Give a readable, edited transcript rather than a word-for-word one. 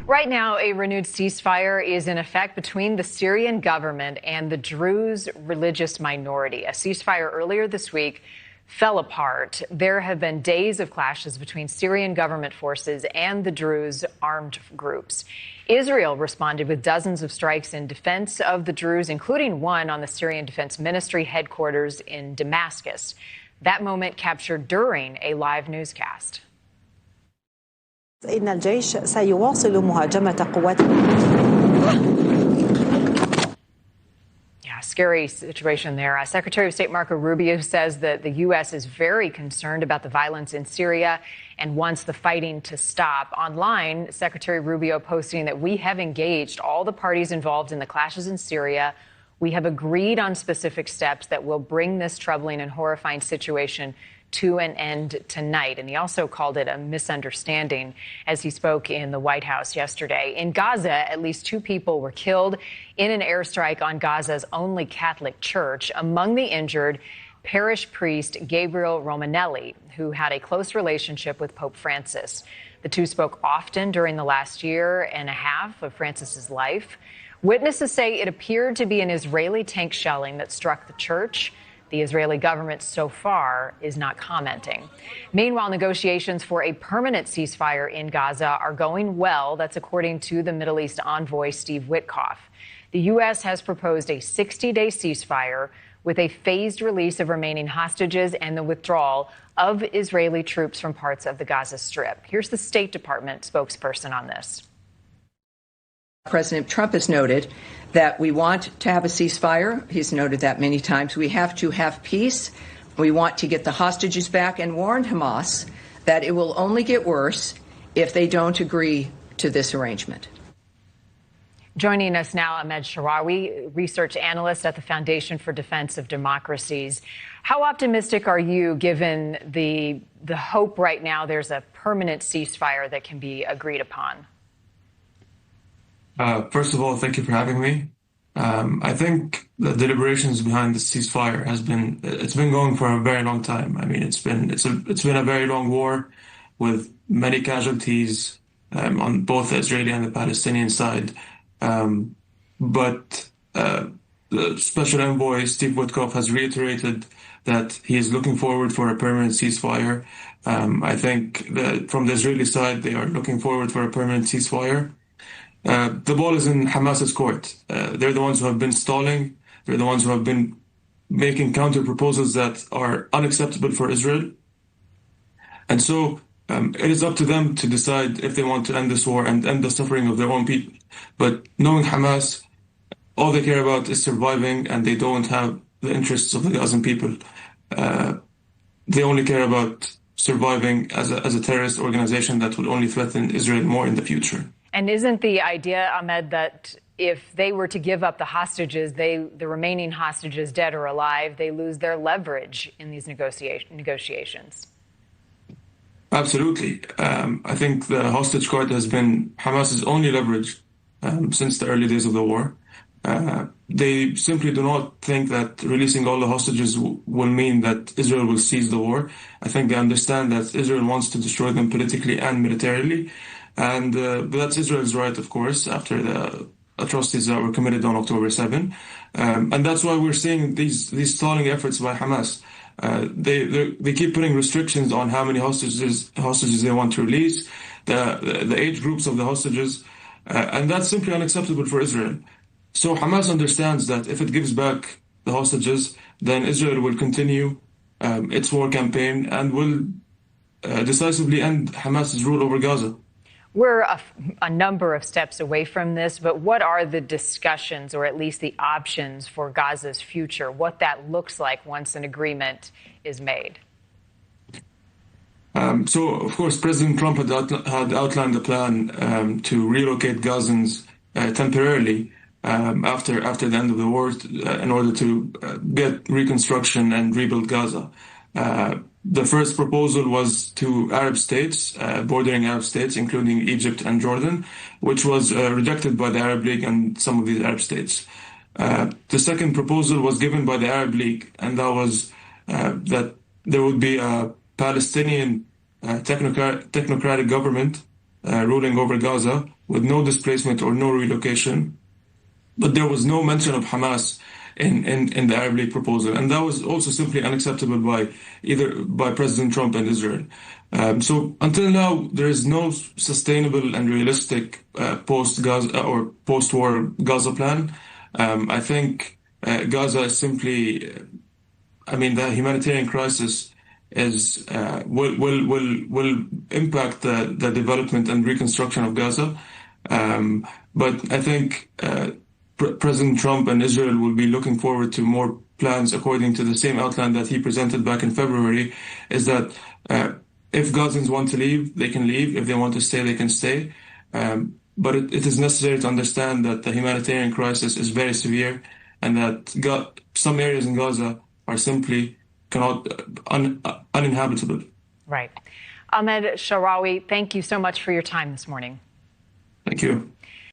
Right now, a renewed ceasefire is in effect between the Syrian government and the Druze religious minority. A ceasefire earlier this week fell apart. There have been days of clashes between Syrian government forces and the Druze armed groups. Israel responded with dozens of strikes in defense of the Druze, including one on the Syrian Defense Ministry headquarters in Damascus. That moment captured during a live newscast. إن الجيش سيواصل مهاجمة قوات. Yeah, scary situation there. Secretary of State Marco Rubio says that the U.S. is very concerned about the violence in Syria and wants the fighting to stop. Online, Secretary Rubio posting that we have engaged all the parties involved in the clashes in Syria. We have agreed on specific steps that will bring this troubling and horrifying situation to an end tonight. And he also called it a misunderstanding as he spoke in the White House yesterday. In Gaza, at least 2 people were killed in an airstrike on Gaza's only Catholic church. Among the injured, parish priest Gabriel Romanelli, who had a close relationship with Pope Francis. The two spoke often during the last year and a half of Francis's life. Witnesses say it appeared to be an Israeli tank shelling that struck the church. The Israeli government so far is not commenting. Meanwhile, negotiations for a permanent ceasefire in Gaza are going well. That's according to the Middle East envoy, Steve Witkoff. The U.S. has proposed a 60-day ceasefire with a phased release of remaining hostages and the withdrawal of Israeli troops from parts of the Gaza Strip. Here's the State Department spokesperson on this. President Trump has noted that we want to have a ceasefire. He's noted that many times. We have to have peace. We want to get the hostages back and warned Hamas that it will only get worse if they don't agree to this arrangement. Joining us now, Ahmad Sharawi, research analyst at the Foundation for Defense of Democracies. How optimistic are you given the hope right now there's a permanent ceasefire that can be agreed upon? First of all, thank you for having me. I think the deliberations behind the ceasefire it's been going for a very long time. I mean, it's been a very long war with many casualties on both the Israeli and the Palestinian side. But the Special Envoy Steve Witkoff has reiterated that he is looking forward for a permanent ceasefire. I think that from the Israeli side, they are looking forward for a permanent ceasefire. The ball is in Hamas's court. They're the ones who have been stalling. They're the ones who have been making counter proposals that are unacceptable for Israel. And so it is up to them to decide if they want to end this war and end the suffering of their own people. But knowing Hamas, all they care about is surviving, and they don't have the interests of the Gazan people. They only care about surviving as a terrorist organization that will only threaten Israel more in the future. And isn't the idea, Ahmed, that if they were to give up the hostages, the remaining hostages, dead or alive, they lose their leverage in these negotiations? Absolutely. I think the hostage card has been Hamas's only leverage since the early days of the war. They simply do not think that releasing all the hostages will mean that Israel will seize the war. I think they understand that Israel wants to destroy them politically and militarily. And but that's Israel's right, of course, after the atrocities that were committed on October 7. And that's why we're seeing these stalling efforts by Hamas. They keep putting restrictions on how many hostages they want to release, the age groups of the hostages, and that's simply unacceptable for Israel. So Hamas understands that if it gives back the hostages, then Israel will continue its war campaign and will decisively end Hamas's rule over Gaza. We're a number of steps away from this, but what are the discussions, or at least the options, for Gaza's future, what that looks like once an agreement is made? So, of course, President Trump had outlined a plan to relocate Gazans temporarily after the end of the war in order to get reconstruction and rebuild Gaza. The first proposal was to Arab states, bordering Arab states, including Egypt and Jordan, which was rejected by the Arab League and some of these Arab states. The second proposal was given by the Arab League, and that was that there would be a Palestinian technocratic government ruling over Gaza with no displacement or no relocation. But there was no mention of Hamas in the Arab League proposal. And that was also simply unacceptable by President Trump and Israel. So until now, there is no sustainable and realistic post-Gaza or post-war Gaza plan. I think Gaza is simply, the humanitarian crisis will impact the development and reconstruction of Gaza. But I think President Trump and Israel will be looking forward to more plans according to the same outline that he presented back in February, is that if Gazans want to leave, they can leave. If they want to stay, they can stay. But it is necessary to understand that the humanitarian crisis is very severe and that some areas in Gaza are simply uninhabitable. Right. Ahmad Sharawi, thank you so much for your time this morning. Thank you.